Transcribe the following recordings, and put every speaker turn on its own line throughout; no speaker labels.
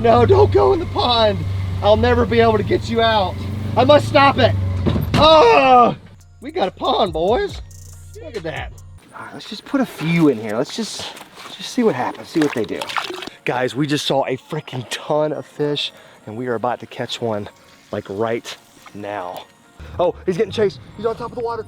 No, don't go in the pond. I'll never be able to get you out. I must stop it. Oh, we got a pond, boys. Look at that. All right, let's just put a few in here. Let's just see what happens, see what they do. Guys, we just saw a freaking ton of fish and we are about to catch one like right now. Oh, he's getting chased. He's on top of the water.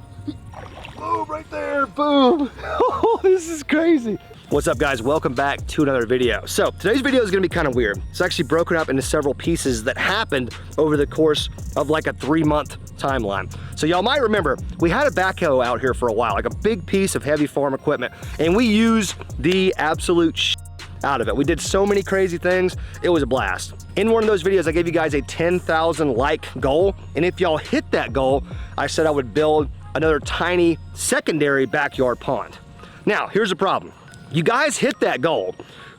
Boom, right there, boom. Oh, this is crazy. What's up, guys? Welcome back to another video. So today's video is gonna be kind of weird. It's actually broken up into several pieces that happened over the course of like a 3-month timeline. So y'all might remember, we had a backhoe out here for a while, like a big piece of heavy farm equipment, and we used the absolute out of it. We did so many crazy things, it was a blast. In one of those videos, I gave you guys a 10,000 like goal, and if y'all hit that goal, I said I would build another tiny secondary backyard pond. Now, here's the problem. You guys hit that goal,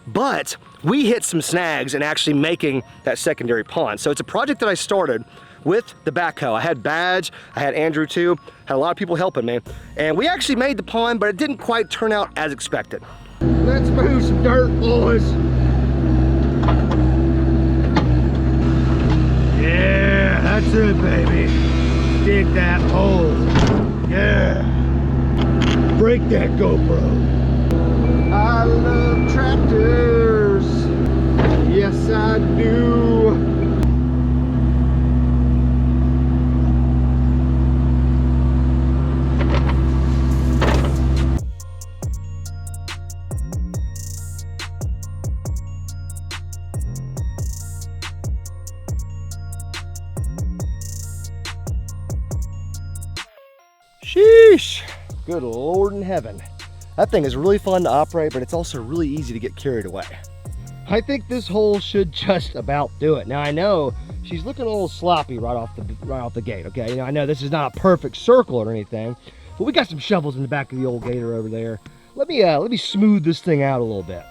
but we hit some snags in actually making that secondary pond. So it's a project that I started with the backhoe. I had Badge, I had Andrew too, had a lot of people helping me, and we actually made the pond, but it didn't quite turn out as expected. Let's move some dirt, boys. Yeah, that's it, baby. Dig that hole. Yeah. Break that GoPro. I love tractors. Yes, I do. Sheesh. Good Lord in heaven. That thing is really fun to operate, but it's also really easy to get carried away. I think this hole should just about do it. Now I know she's looking a little sloppy right off the gate, okay? You know, I know this is not a perfect circle or anything, but we got some shovels in the back of the old gator over there. Let me smooth this thing out a little bit.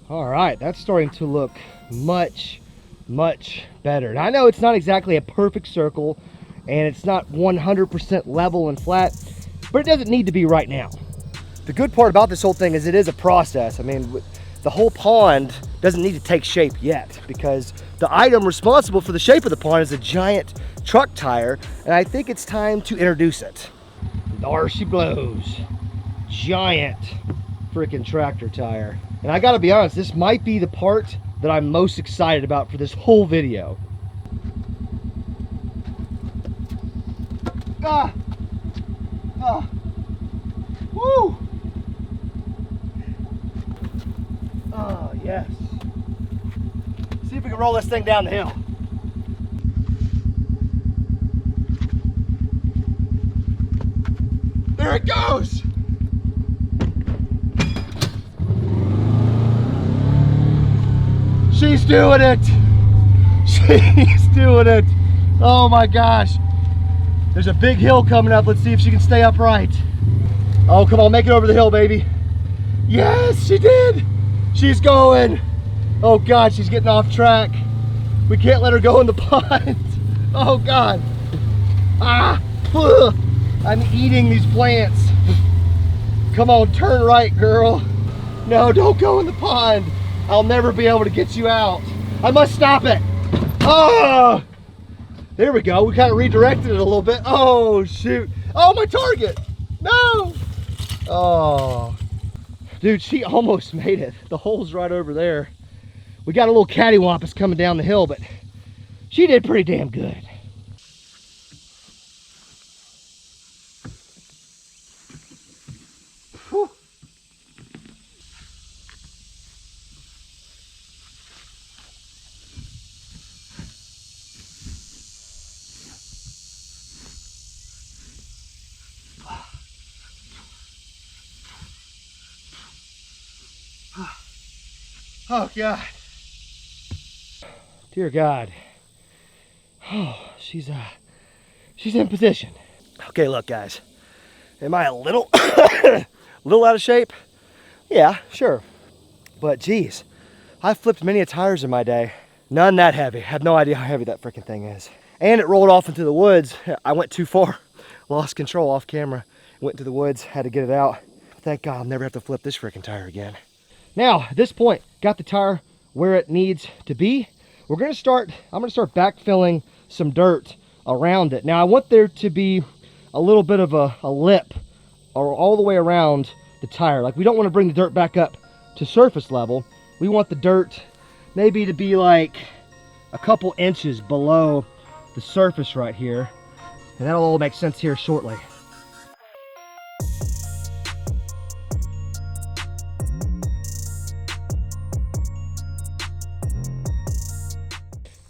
All right, that's starting to look much, much better. Now, I know it's not exactly a perfect circle and it's not 100% level and flat, but it doesn't need to be right now. The good part about this whole thing is it is a process. I mean, the whole pond doesn't need to take shape yet because the item responsible for the shape of the pond is a giant truck tire, and I think it's time to introduce it. There she blows. Giant freaking tractor tire. And I gotta be honest, this might be the part that I'm most excited about for this whole video. Ah! Ah! Woo! Oh, yes. See if we can roll this thing down the hill. There it goes! She's doing it. She's doing it. Oh my gosh. There's a big hill coming up. Let's see if she can stay upright. Oh, come on, make it over the hill, baby. Yes, she did. She's going. Oh God, she's getting off track. We can't let her go in the pond. Oh God. Ah, ugh. I'm eating these plants. Come on, turn right, girl. No, don't go in the pond. I'll never be able to get you out. I must stop it. Oh, there we go. We kind of redirected it a little bit. Oh, shoot. Oh, my target. No. Oh, dude, she almost made it. The hole's right over there. We got a little cattywampus coming down the hill, but she did pretty damn good. Whew. Oh God. Dear God. Oh, she's in position. Okay, look guys. Am I a little little out of shape? Yeah, sure. But geez, I've flipped many a tires in my day. None that heavy. I have no idea how heavy that freaking thing is. and it rolled off into the woods. I went too far, lost control off camera, went to the woods, had to get it out. Thank God I'll never have to flip this freaking tire again. Now, at this point, got the tire where it needs to be. I'm gonna start backfilling some dirt around it. Now, I want there to be a little bit of a lip or all the way around the tire. Like, we don't want to bring the dirt back up to surface level. We want the dirt maybe to be like a couple inches below the surface right here. And that'll all make sense here shortly.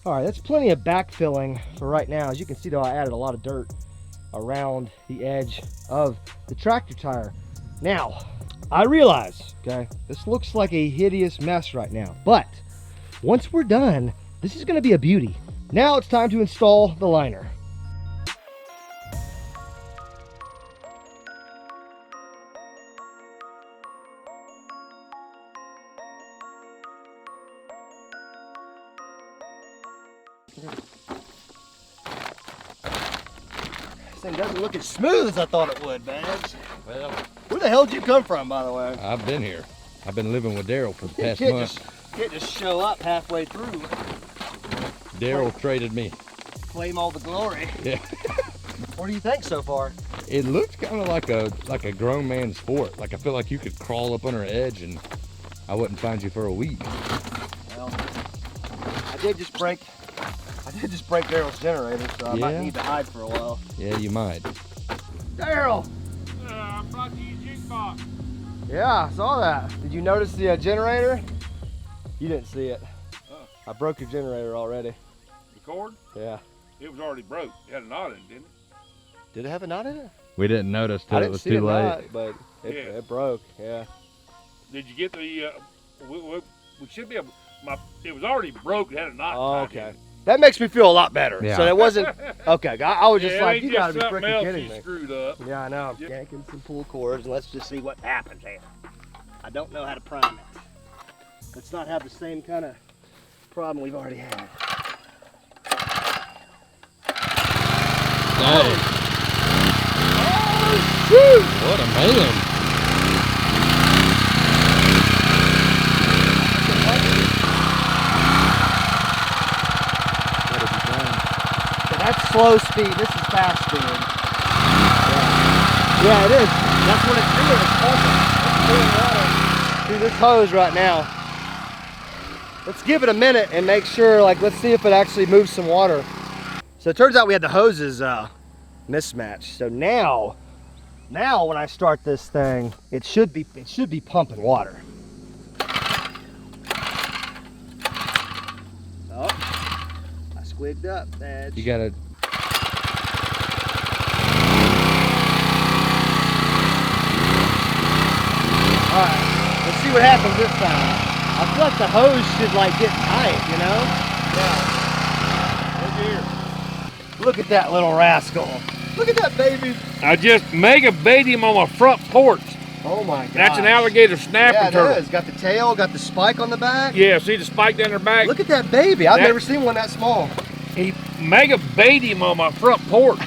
All right, that's plenty of backfilling for right now. As you can see though, I added a lot of dirt around the edge of the tractor tire. Now, I realize, okay, this looks like a hideous mess right now, but once we're done, this is gonna be a beauty. Now it's time to install the liner. This thing doesn't look as smooth as I thought it would, Badge.
Well,
where the hell did you come from, by the way?
I've been here. I've been living with Daryl for the past
You
month.
can't just show up halfway through.
Daryl traded me.
Claim all the glory.
Yeah.
What do you think so far?
It looks kind of like a grown man's sport. Like I feel like you could crawl up on her edge and I wouldn't find you for a week.
Well, I did just break Daryl's generator, so I might need to hide for a while.
Yeah, you might.
Daryl!
I brought you a jukebox.
Yeah, I saw that. Did you notice the generator? You didn't see it.
Oh.
I broke your generator already.
The cord?
Yeah.
It was already broke. It had a knot in it, didn't it?
Did it have a knot in it?
We didn't notice
I
till it
didn't
was
see
too
the
late.
knot, but
Yeah.
it broke, yeah.
Did you get the, we should be able, it was already broke. It had a knot.
Oh,
tied
okay.
in it.
That makes me feel a lot better.
Yeah.
So it wasn't, okay, I was just
Yeah, it
like,
ain't
you gotta be
something
freaking
else
kidding
you
me.
screwed up.
Yeah, I know.
Yep.
Yanking some pull cords, and let's just see what happens here. I don't know how to prime it. Let's not have the same kind of problem we've already had.
Hey,
Oh, shoot!
what a man. What have you done?
So that's slow speed. This is fast speed. Yeah, it is. That's what it's doing. It's pumping. It's pulling water through this hose right now. Let's give it a minute and make sure, like, let's see if it actually moves some water. So it turns out we had the hoses mismatched. So now when I start this thing, it should be pumping water. Oh, I squigged up, Edge.
You gotta.
All right, let's see what happens this time. I feel like the hose should like get tight, you know?
Yeah. Look here.
Look at that little rascal. Look at that baby.
I just mega bait him on my front porch.
Oh my god.
That's an alligator snapping
Yeah, it
turtle.
is. Got the tail, got the spike on the back.
Yeah, see the spike down their back?
Look at that baby. I've
That-
never seen one that small.
He mega bait him on my front porch.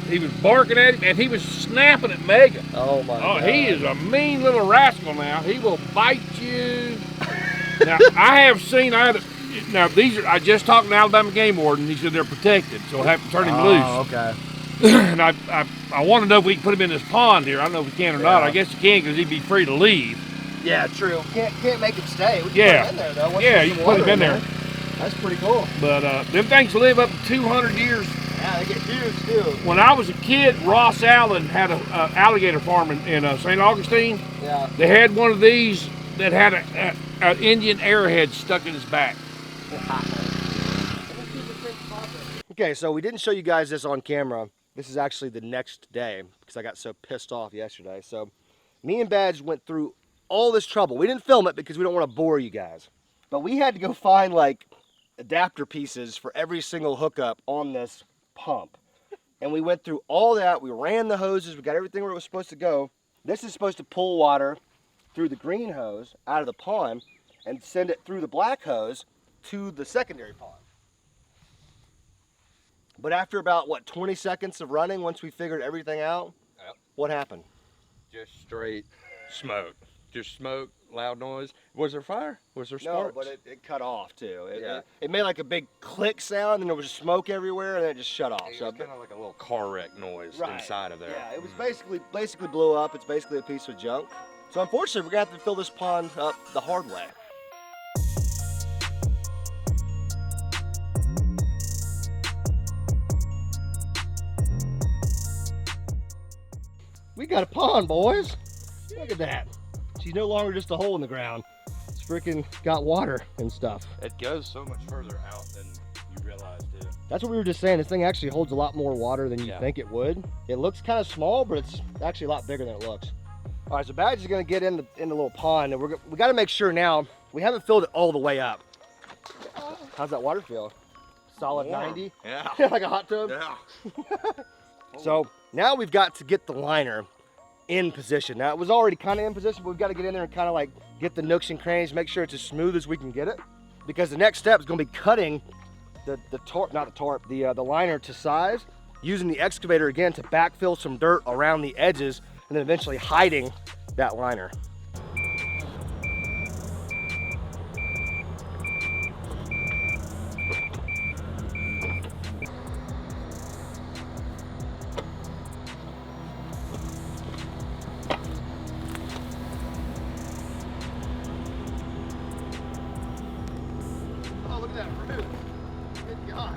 He was barking at him and he was snapping at Mega.
Oh my god.
Oh, he is a mean little rascal now. He will bite you. Now, I have seen, now these are, I just talked to an Alabama game warden. He said they're protected, so I have to turn him loose.
Oh, okay.
And I want to know if we can put him in this pond here. I don't know if we can or not.
Yeah.
I guess you can because he'd be free to leave.
Yeah, true. Can't make him stay. We can
Yeah.
put him in there though. Once
Yeah,
there's
you
some
can put
water
him in there.
That's pretty cool.
But them things live up to 200 years.
Yeah, they get huge too.
When I was a kid, Ross Allen had an alligator farm in St. Augustine.
Yeah.
They had one of these that had an Indian arrowhead stuck in his back.
Okay, so we didn't show you guys this on camera. This is actually the next day because I got so pissed off yesterday. So me and Badge went through all this trouble. We didn't film it because we don't want to bore you guys. But we had to go find like adapter pieces for every single hookup on this pump. And we went through all that. We ran the hoses. We got everything where it was supposed to go. This is supposed to pull water through the green hose out of the pond and send it through the black hose to the secondary pond. But after about, what, 20 seconds of running, once we figured everything out,
Yep.
what happened?
Just straight smoke. Just smoke, loud noise. Was there fire? Was there sparks?
No, but it cut off too.
Yeah.
It made like a big click sound, and there was smoke everywhere, and then it just shut off.
It
So
was kind of like a little car wreck noise
Right.
inside of there.
yeah, it was basically blew up. It's basically a piece of junk. So unfortunately, we're gonna have to fill this pond up the hard way. We got a pond, boys. Look at that. She's no longer just a hole in the ground. It's freaking got water and stuff.
It goes so much further out than you realize, too.
That's what we were just saying. This thing actually holds a lot more water than you
Yeah.
think it would. It looks kind of small, but it's actually a lot bigger than it looks. All right, so Badge is gonna get in the little pond, and we got to make sure now we haven't filled it all the way up. How's that water feel? Solid
Warm.
90?
Yeah.
Like a hot tub?
Yeah.
So now we've got to get the liner in position. Now it was already kind of in position, but we've got to get in there and kind of like get the nooks and crannies, make sure it's as smooth as we can get it. Because the next step is going to be cutting the liner to size, using the excavator again to backfill some dirt around the edges, and then eventually hiding that liner. Oh, look at that fruit. Good God.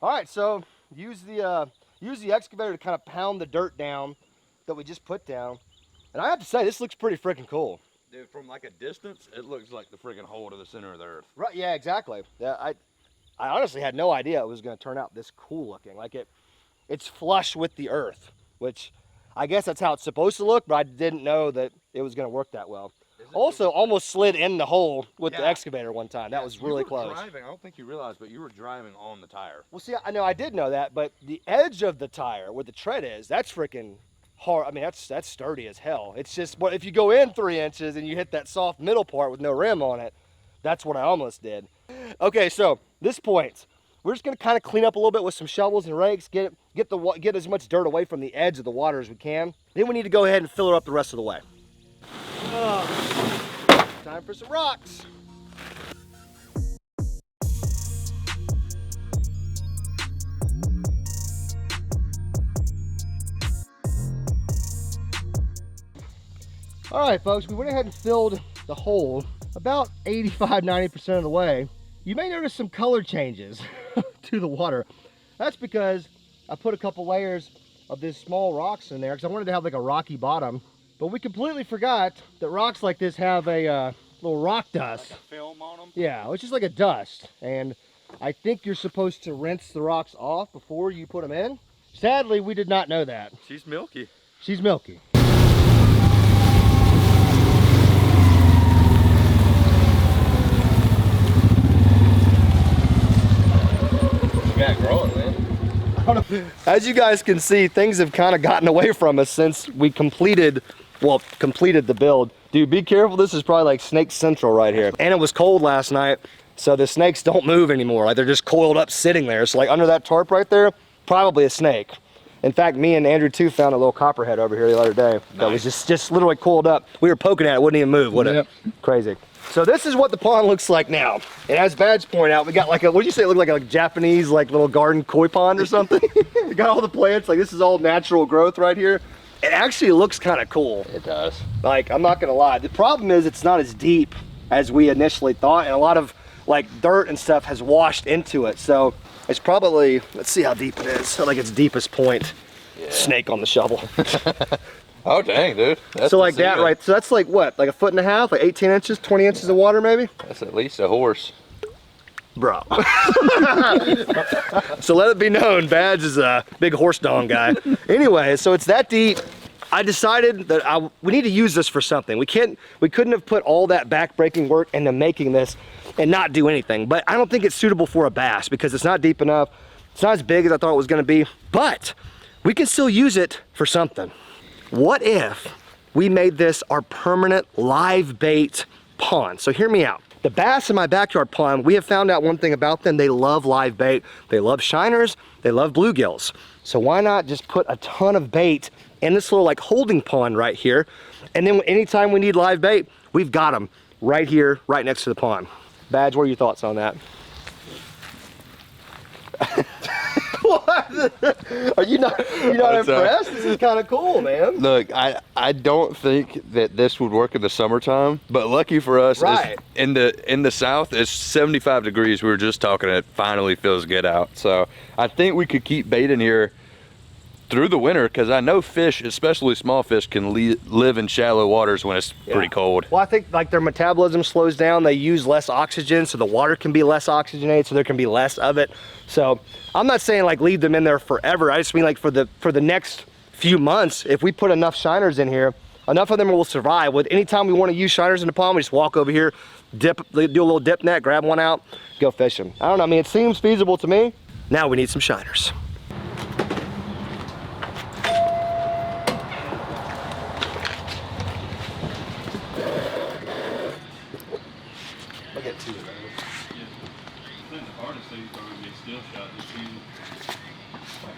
All right, so use the excavator to kind of pound the dirt down that we just put down. And I have to say, this looks pretty freaking cool.
Dude, from like a distance, it looks like the freaking hole to the center of the earth.
Right, yeah, exactly. Yeah, I honestly had no idea it was gonna turn out this cool looking. Like it's flush with the earth, which I guess that's how it's supposed to look, but I didn't know that it was gonna work that well. Also, almost slid in the hole with the excavator one time. That was really close.
Driving, I don't think you realized, but you were driving on the tire.
Well, see, I know I did know that, but the edge of the tire where the tread is, that's freaking hard. I mean, that's sturdy as hell. It's just, but if you go in 3 inches and you hit that soft middle part with no rim on it, that's what I almost did. Okay, so this point, we're just gonna kind of clean up a little bit with some shovels and rakes, get as much dirt away from the edge of the water as we can. Then we need to go ahead and fill her up the rest of the way. Time for some rocks. All right, folks, we went ahead and filled the hole about 85–90% of the way. You may notice some color changes to the water. That's because I put a couple layers of these small rocks in there because I wanted to have like a rocky bottom. But we completely forgot that rocks like this have a little rock dust.
Like a film on them?
Yeah, it's just like a dust. And I think you're supposed to rinse the rocks off before you put them in. Sadly, we did not know that.
She's milky.
She's milky.
Yeah, growing, man.
As you guys can see, things have kind of gotten away from us since we completed the build. Dude, be careful. This is probably like snake central right here. And it was cold last night, so the snakes don't move anymore. Like they're just coiled up sitting there. So like under that tarp right there, probably a snake. In fact, me and Andrew too found a little copperhead over here the other day that was just literally coiled up. We were poking at it, wouldn't even move, would it? Crazy. So this is what the pond looks like now. And as Badge pointed out, we got like a, what did you say it looked like, a Japanese like little garden koi pond or something? We got all the plants, like this is all natural growth right here. It actually looks kind of cool.
It does.
Like, I'm not gonna lie. The problem is it's not as deep as we initially thought, and a lot of like dirt and stuff has washed into it. So It's probably, let's see how deep it is. Like its deepest point. Yeah. Snake on the shovel.
Oh dang, dude. That's
so like that, right? So that's like what? Like a foot and a half? Like 18 inches, 20 inches of water maybe?
That's at least a horse.
Bro. So let it be known, Badge is a big horse dong guy. Anyway, so it's that deep. I decided that we need to use this for something. We couldn't have put all that back-breaking work into making this and not do anything. But I don't think it's suitable for a bass because it's not deep enough. It's not as big as I thought it was gonna be, but we can still use it for something. What if we made this our permanent live bait pond? So hear me out. The bass in my backyard pond, we have found out one thing about them. They love live bait. They love shiners. They love bluegills. So why not just put a ton of bait in this little like holding pond right here? And then anytime we need live bait, we've got them right here, right next to the pond. Badge, what are your thoughts on that? What? Are you not impressed? This is kind of cool, man.
Look, I don't think that this would work in the summertime, but lucky for us,
right.
in the south, it's 75 degrees. We were just talking, it finally feels good out. So I think we could keep bait in here through the winter, because I know fish, especially small fish, can live in shallow waters when it's pretty cold.
Well, I think like their metabolism slows down. They use less oxygen, so the water can be less oxygenated, so there can be less of it. So I'm not saying like leave them in there forever. I just mean like for the next few months, if we put enough shiners in here, enough of them will survive. With anytime we want to use shiners in the pond, we just walk over here, do a little dip net, grab one out, go fishing. I don't know. I mean, it seems feasible to me. Now we need some shiners. I'll get two of those.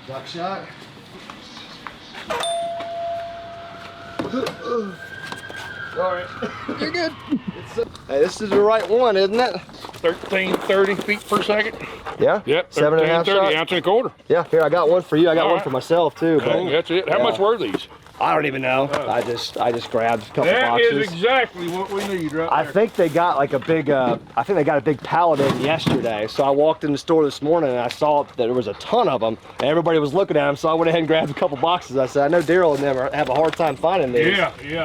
Duck shot. All right, you're good. Hey, this is the right one, isn't it?
1330 feet per second.
Yeah.
Yep.
7.5
ounce and a quarter.
Yeah. Here, I got one for you. I got one for myself too. But
That's it. How much were these?
I don't even know. I just grabbed a couple
that
boxes.
That is exactly what we need right
I
there.
think they got like a big, I think they got a big pallet in yesterday. So I walked in the store this morning and I saw that there was a ton of them and everybody was looking at them. So I went ahead and grabbed a couple boxes. I said, I know Daryl and them have a hard time finding these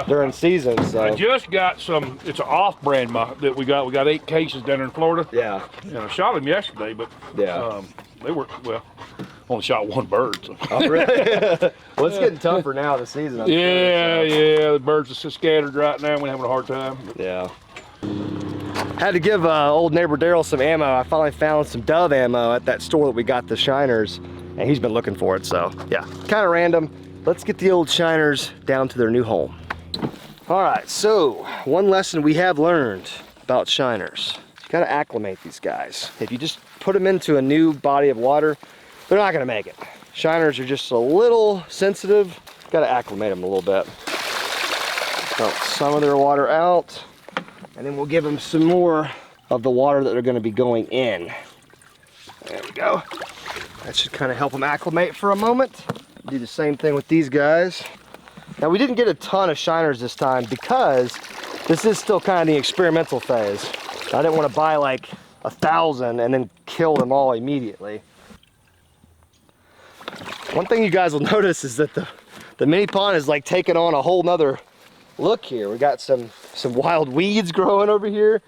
during season. So
I just got some, it's an off-brand that we got. We got 8 cases down in Florida.
Yeah.
And I shot them yesterday, but they were, well, only shot one bird. So.
Oh, really? Well, it's getting tougher now this season.
Yeah, the birds are so scattered right now. We're having a hard time.
Yeah. Had to give old neighbor Daryl some ammo. I finally found some dove ammo at that store that we got the shiners, and he's been looking for it. So yeah, kind of random. Let's get the old shiners down to their new home. All right, so one lesson we have learned about shiners. You gotta acclimate these guys. If you just put them into a new body of water, they're not gonna make it. Shiners are just a little sensitive. Gotta acclimate them a little bit. Dump some of their water out, and then we'll give them some more of the water that they're gonna be going in. There we go. That should kind of help them acclimate for a moment. Do the same thing with these guys. Now we didn't get a ton of shiners this time because this is still kind of the experimental phase. I didn't want to buy like 1,000 and then kill them all immediately. One thing you guys will notice is that the mini pond is like taking on a whole nother look here. We got some wild weeds growing over here.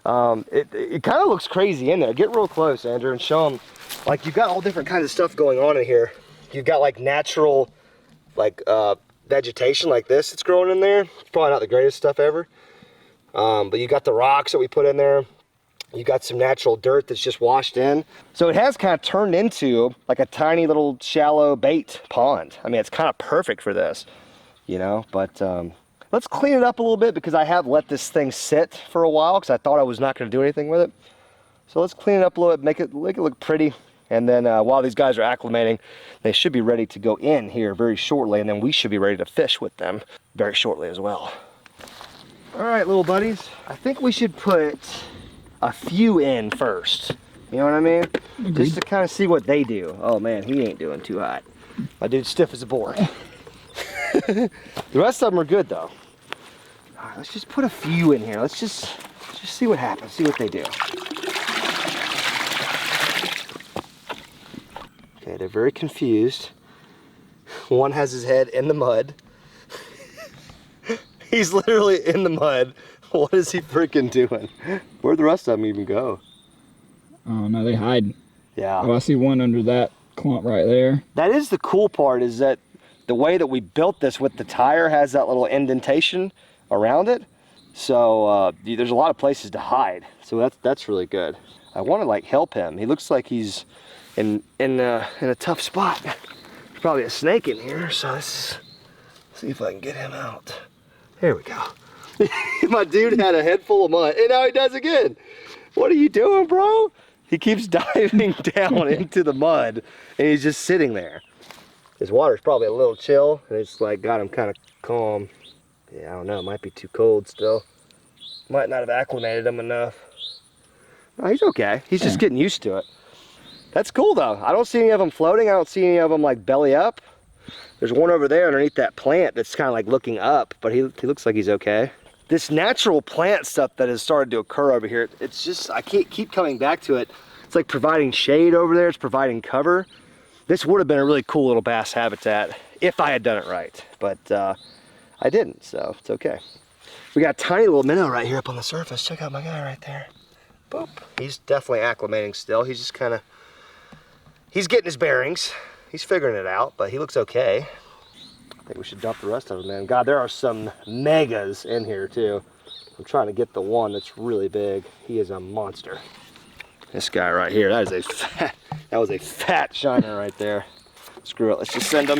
It kind of looks crazy in there. Get real close, Andrew, and show them. Like you've got all different kinds of stuff going on in here. You've got like natural, like vegetation like this that's growing in there. It's probably not the greatest stuff ever. But you got the rocks that we put in there. You got some natural dirt that's just washed in. So it has kind of turned into like a tiny little shallow bait pond. I mean, it's kind of perfect for this, you know, but let's clean it up a little bit because I have let this thing sit for a while because I thought I was not going to do anything with it. So let's clean it up a little bit, make it look pretty. And then while these guys are acclimating, they should be ready to go in here very shortly. And then we should be ready to fish with them very shortly as well. All right, little buddies, I think we should put a few in first. You know what I mean? Agreed. Just to kind of see what they do. Oh man, he ain't doing too hot. My dude's stiff as a board. The rest of them are good though. All right, let's just put a few in here. Let's just see what happens, see what they do. Okay, they're very confused. One has his head in the mud. He's literally in the mud. What is he freaking doing? Where'd the rest of them even go?
Oh no, they hide.
Yeah.
Oh, I see one under that clump right there.
That is the cool part, is that the way that we built this with the tire has that little indentation around it. So there's a lot of places to hide. So that's really good. I want to like help him. He looks like he's in a tough spot. There's probably a snake in here, so let's see if I can get him out. There we go. My dude had a head full of mud, and now he does again. What are you doing, bro? He keeps diving down into the mud, and he's just sitting there. His water's probably a little chill, and it's like got him kind of calm. Yeah, I don't know, it might be too cold still. Might not have acclimated him enough. No, he's okay. He's just getting used to it. That's cool though. I don't see any of them floating. I don't see any of them like belly up. There's one over there underneath that plant that's kind of like looking up, but he looks like he's okay. This natural plant stuff that has started to occur over here, it's just, I can't keep coming back to it. It's like providing shade over there, it's providing cover. This would have been a really cool little bass habitat if I had done it right, but I didn't, so it's okay. We got a tiny little minnow right here up on the surface. Check out my guy right there. Boop. He's definitely acclimating still. He's just kind of, he's getting his bearings. He's figuring it out, but he looks okay. I think we should dump the rest of them, man. God, there are some megas in here too. I'm trying to get the one that's really big. He is a monster. This guy right here, that was a fat shiner right there. Screw it, let's just send him.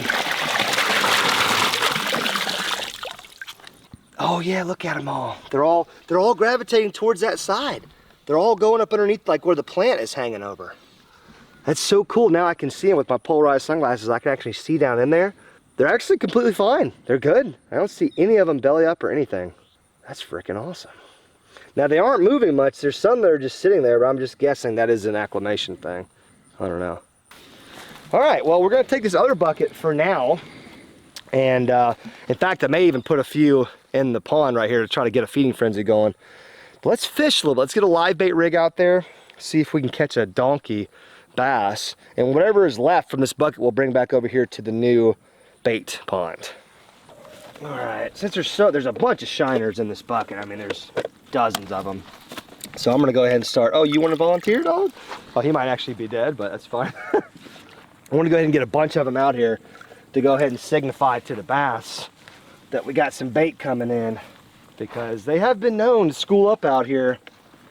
Oh yeah, look at them all. They're all gravitating towards that side. They're all going up underneath like where the plant is hanging over. That's so cool. Now I can see them with my polarized sunglasses. I can actually see down in there. They're actually completely fine. They're good. I don't see any of them belly up or anything. That's freaking awesome. Now they aren't moving much. There's some that are just sitting there, but I'm just guessing that is an acclimation thing. I don't know. All right, well, we're gonna take this other bucket for now. And in fact, I may even put a few in the pond right here to try to get a feeding frenzy going. But let's fish a little bit. Let's get a live bait rig out there, see if we can catch a donkey bass, and whatever is left from this bucket we'll bring back over here to the new bait pond. All right, since there's a bunch of shiners in this bucket. I mean, there's dozens of them. So I'm gonna go ahead and start. Oh, you want to volunteer, dog? Oh, he might actually be dead, but that's fine. I want to go ahead and get a bunch of them out here to go ahead and signify to the bass that we got some bait coming in, because they have been known to school up out here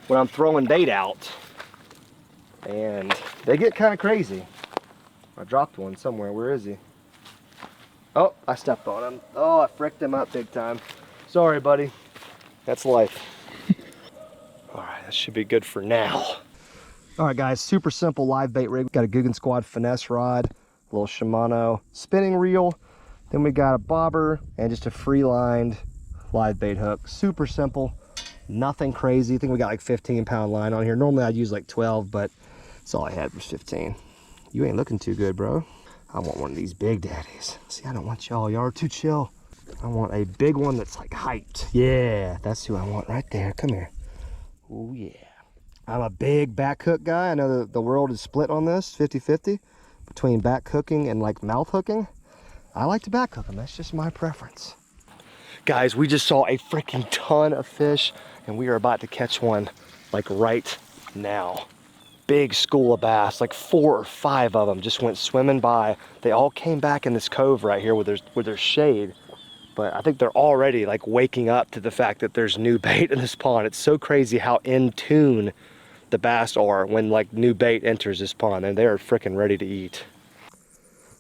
when I'm throwing bait out. And they get kind of crazy. I dropped one somewhere. Where is he? Oh, I stepped on him. Oh, I fricked him up big time. Sorry, buddy. That's life. All right, that should be good for now. All right, guys, super simple live bait rig. We've got a Guggen Squad finesse rod, a little Shimano spinning reel. Then we got a bobber and just a free-lined live bait hook. Super simple, nothing crazy. I think we got like 15-pound line on here. Normally I'd use like 12, but that's all I had was 15. You ain't looking too good, bro. I want one of these big daddies. See, I don't want y'all. Y'all are too chill. I want a big one that's like hyped. Yeah, that's who I want right there. Come here. Oh, yeah. I'm a big back hook guy. I know the world is split on this, 50-50, between back hooking and like mouth hooking. I like to back hook them. That's just my preference. Guys, we just saw a freaking ton of fish, and we are about to catch one like right now. Big school of bass, like 4 or 5 of them just went swimming by. They all came back in this cove right here where there's shade. But I think they're already like waking up to the fact that there's new bait in this pond. It's so crazy how in tune the bass are when like new bait enters this pond, and they're freaking ready to eat.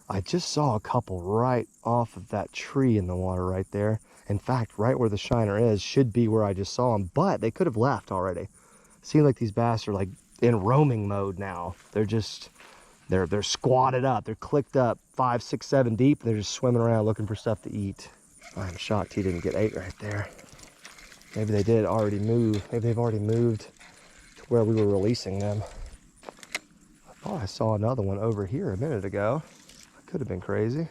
I just saw a couple right off of that tree in the water right there. In fact, right where the shiner is should be where I just saw them, but they could have left already. Seems like these bass are like in roaming mode now. They're squatted up, they're clicked up 5, 6, 7 deep, and they're just swimming around looking for stuff to eat. I'm shocked he didn't get 8 right there. Maybe they did already move. Maybe they've already moved to where we were releasing them. I thought I saw another one over here a minute ago. I could have been crazy.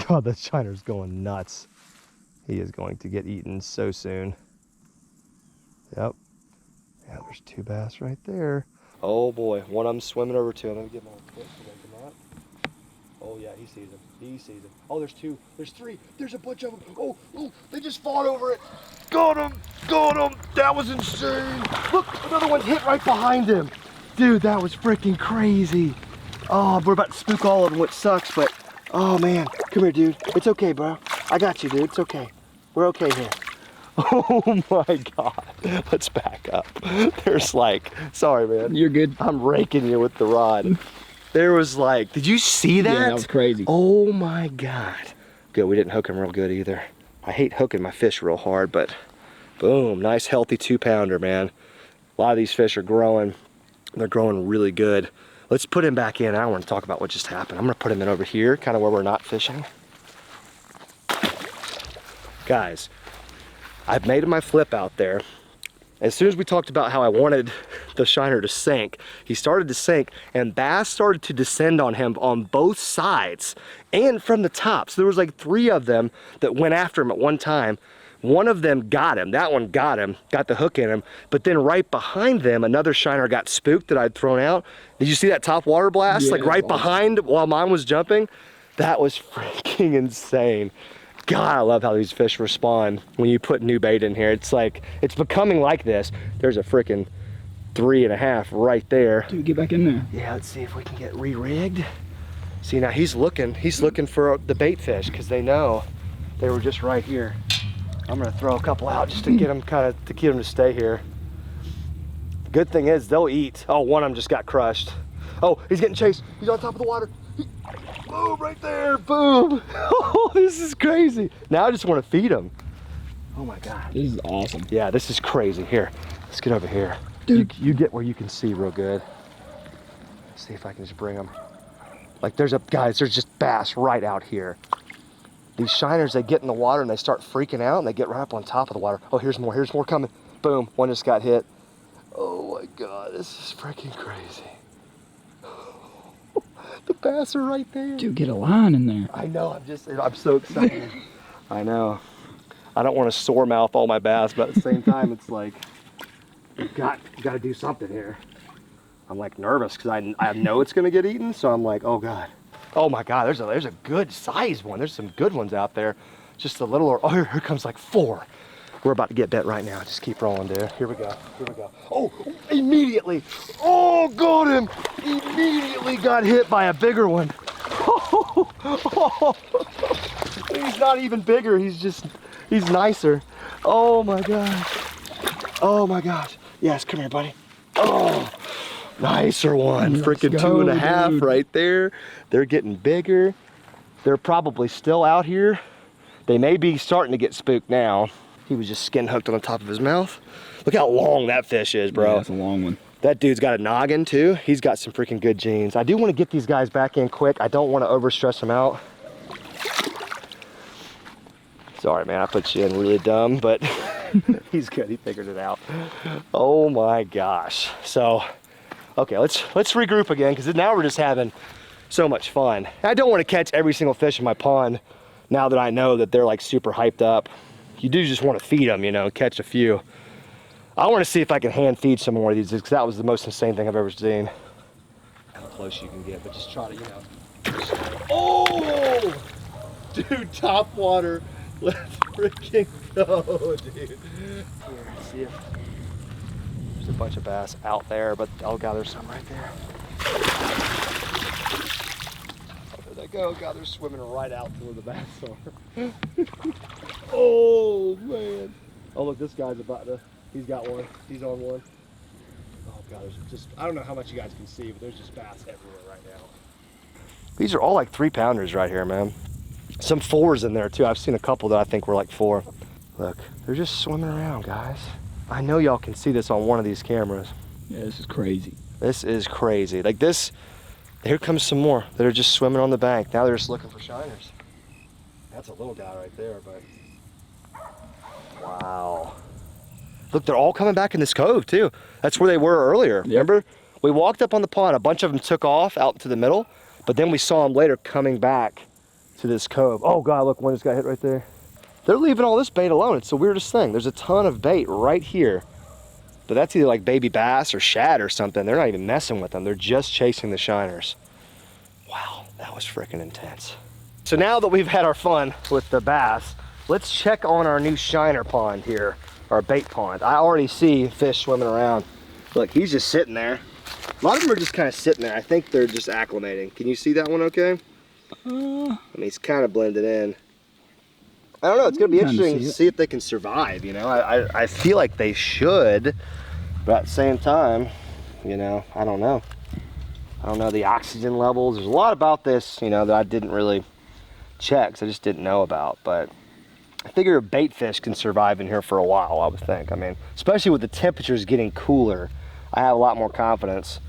God, that shiner's going nuts. He is going to get eaten so soon. Yep. Yeah, there's 2 bass right there. Oh boy, one of them swimming over to him. Let me get my foot to wake him up. Oh yeah, he sees him. He sees him. Oh, there's two. There's three. There's a bunch of them. Oh, they just fought over it. Got him. Got him. That was insane. Look, another one hit right behind him. Dude, that was freaking crazy. Oh, we're about to spook all of them, which sucks, but oh man. Come here, dude. It's okay, bro. I got you, dude. It's okay. We're okay here. Oh my God. Let's back up. There's like, sorry, man.
You're good.
I'm raking you with the rod. There was like, did you see that?
Yeah, that was crazy.
Oh my God. Good, we didn't hook him real good either. I hate hooking my fish real hard, but boom, nice healthy 2-pounder, man. A lot of these fish are growing. They're growing really good. Let's put him back in. I want to talk about what just happened. I'm gonna put him in over here, kind of where we're not fishing. Guys, I've made my flip out there. As soon as we talked about how I wanted the shiner to sink, he started to sink and bass started to descend on him on both sides and from the top. So there was like 3 of them that went after him at one time. One of them got him, that one got him, got the hook in him, but then right behind them, another shiner got spooked that I'd thrown out. Did you see that top water blast?
Yeah,
like right
awesome.
behind while mine was jumping? That was freaking insane. God, I love how these fish respond when you put new bait in here. It's like, it's becoming like this. There's a freaking 3.5 right there.
Dude, get back in there.
Yeah, let's see if we can get re-rigged. See, now he's looking for the bait fish because they know they were just right here. I'm gonna throw a couple out just to get them to keep them to stay here. The good thing is they'll eat. Oh, one of them just got crushed. Oh, he's getting chased. He's on top of the water. Boom, right there, boom. Oh, this is crazy. Now I just want to feed him. Oh my God.
This is awesome.
Yeah, this is crazy. Here, let's get over here.
Dude.
You get where you can see real good. Let's see if I can just bring them. Like there's just bass right out here. These shiners, they get in the water and they start freaking out and they get right up on top of the water. Oh, here's more coming. Boom, one just got hit. Oh my God, this is freaking crazy. The bass are right there.
Dude, get a line in there.
I know, I'm so excited. I know. I don't want to sore mouth all my bass, but at the same time, it's like, you got to do something here. I'm like nervous because I know it's going to get eaten, so I'm like, oh God. Oh my God, there's a good size one. There's some good ones out there. Just a little, oh, here comes like 4. We're about to get bit right now. Just keep rolling, dude. Here we go. Oh, immediately. Oh, got him. Immediately got hit by a bigger one. Oh, he's not even bigger. He's nicer. Oh my gosh. Oh my gosh. Yes, come here, buddy. Oh, nicer one.
Let's
Freaking
go,
2.5
dude.
right there. They're getting bigger. They're probably still out here. They may be starting to get spooked now. He was just skin hooked on the top of his mouth. Look how long that fish is, bro.
Yeah, that's a long one.
That dude's got a noggin too. He's got some freaking good genes. I do want to get these guys back in quick. I don't want to overstress them out. Sorry, man, I put you in really dumb, but he's good. He figured it out. Oh my gosh. So, okay, let's regroup again because now we're just having so much fun. I don't want to catch every single fish in my pond now that I know that they're like super hyped up. You do just want to feed them, you know, catch a few. I want to see if I can hand feed some more of these because that was the most insane thing I've ever seen. How close you can get, but just try to, you know. Oh! Dude, top water. Let's freaking go, dude. Here, see if there's a bunch of bass out there, but oh God, there's some right there. Oh, there they go. God, they're swimming right out to where the bass are. Oh man. Oh look, this guy's about to, he's got one. He's on one. Oh God, there's just, I don't know how much you guys can see, but there's just bass everywhere right now. These are all like 3-pounders right here, man. Some 4s in there too. I've seen a couple that I think were like 4. Look, they're just swimming around, guys. I know y'all can see this on one of these cameras.
Yeah, this is crazy.
This is crazy. Like this, here comes some more that are just swimming on the bank. Now they're just looking for shiners. That's a little guy right there, but wow. Look, they're all coming back in this cove too. That's where they were earlier.
Yep.
Remember? We walked up on the pond, a bunch of them took off out to the middle, but then we saw them later coming back to this cove. Oh God, look, one just got hit right there. They're leaving all this bait alone. It's the weirdest thing. There's a ton of bait right here, but that's either like baby bass or shad or something. They're not even messing with them. They're just chasing the shiners. Wow, That was freaking intense. So now that we've had our fun with the bass, let's check on our new shiner pond here, our bait pond. I already see fish swimming around. Look, he's just sitting there. A lot of them are just kind of sitting there. I think they're just acclimating. Can you see that one okay? I mean, he's kind of blended in. I don't know, it's gonna be interesting to see if they can survive, you know? I feel like they should, but at the same time, you know, I don't know. I don't know the oxygen levels. There's a lot about this, you know, that I didn't really check, because I just didn't know about, but I figure bait fish can survive in here for a while, I would think. I mean, especially with the temperatures getting cooler, I have a lot more confidence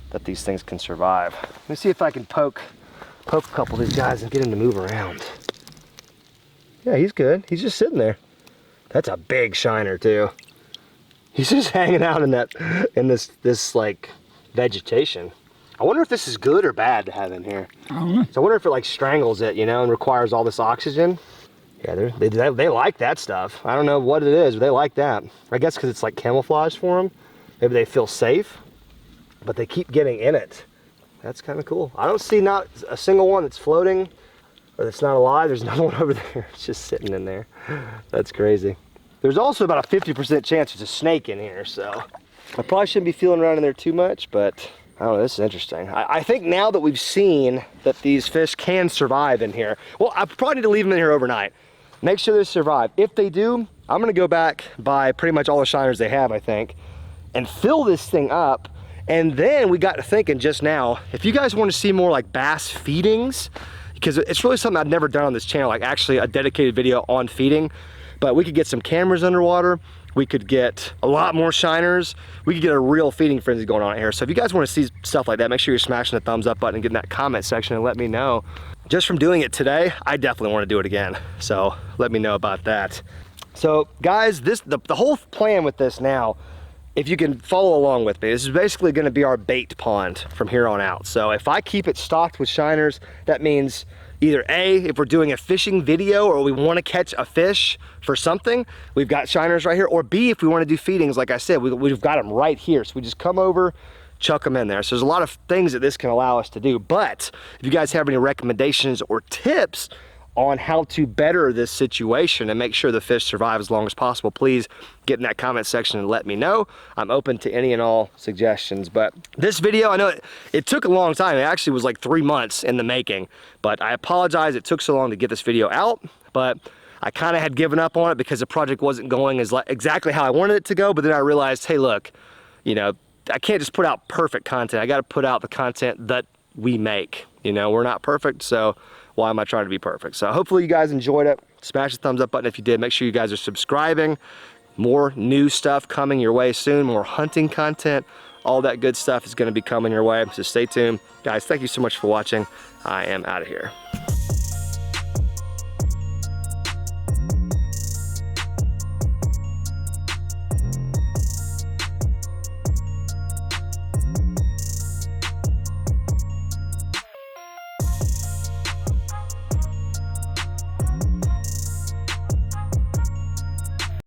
that these things can survive. Let me see if I can poke a couple of these guys and get him to move around. Yeah, he's good. He's just sitting there. That's a big shiner too. He's just hanging out in this like vegetation. I wonder if this is good or bad to have in here.
I don't know.
So I wonder if it like strangles it, you know, and requires all this oxygen. Yeah, they like that stuff. I don't know what it is, but they like that. I guess because it's like camouflage for them. Maybe they feel safe, but they keep getting in it. That's kind of cool. I don't see not a single one that's floating or that's not alive. There's another one over there. It's just sitting in there. That's crazy. There's also about a 50% chance there's a snake in here, so I probably shouldn't be feeling around in there too much, but I don't know, this is interesting. I think now that we've seen that these fish can survive in here, well, I probably need to leave them in here overnight. Make sure they survive. If they do, I'm gonna go back, buy pretty much all the shiners they have, I think, and fill this thing up. And then we got to thinking just now, if you guys want to see more like bass feedings, because it's really something I've never done on this channel, like actually a dedicated video on feeding, but we could get some cameras underwater, we could get a lot more shiners, we could get a real feeding frenzy going on here. So if you guys want to see stuff like that, make sure you're smashing the thumbs up button and get in that comment section and let me know. Just from doing it today, I definitely want to do it again. So let me know about that. So guys, the whole plan with this now, if you can follow along with me, this is basically going to be our bait pond from here on out. So if I keep it stocked with shiners, that means either A, if we're doing a fishing video or we want to catch a fish for something, we've got shiners right here, or B, if we want to do feedings, like I said, we've got them right here. So we just come over, chuck them in there. So there's a lot of things that this can allow us to do. But if you guys have any recommendations or tips on how to better this situation and make sure the fish survive as long as possible, please get in that comment section and let me know. I'm open to any and all suggestions. But this video, I know it took a long time. It actually was like 3 months in the making, but I apologize it took so long to get this video out. But I kind of had given up on it because the project wasn't going as exactly how I wanted it to go. But then I realized, hey, look, you know, I can't just put out perfect content. I got to put out the content that we make. You know, we're not perfect, so why am I trying to be perfect? So hopefully you guys enjoyed it. Smash the thumbs up button if you did. Make sure you guys are subscribing. More new stuff coming your way soon. More hunting content. All that good stuff is going to be coming your way. So stay tuned. Guys, thank you so much for watching. I am out of here.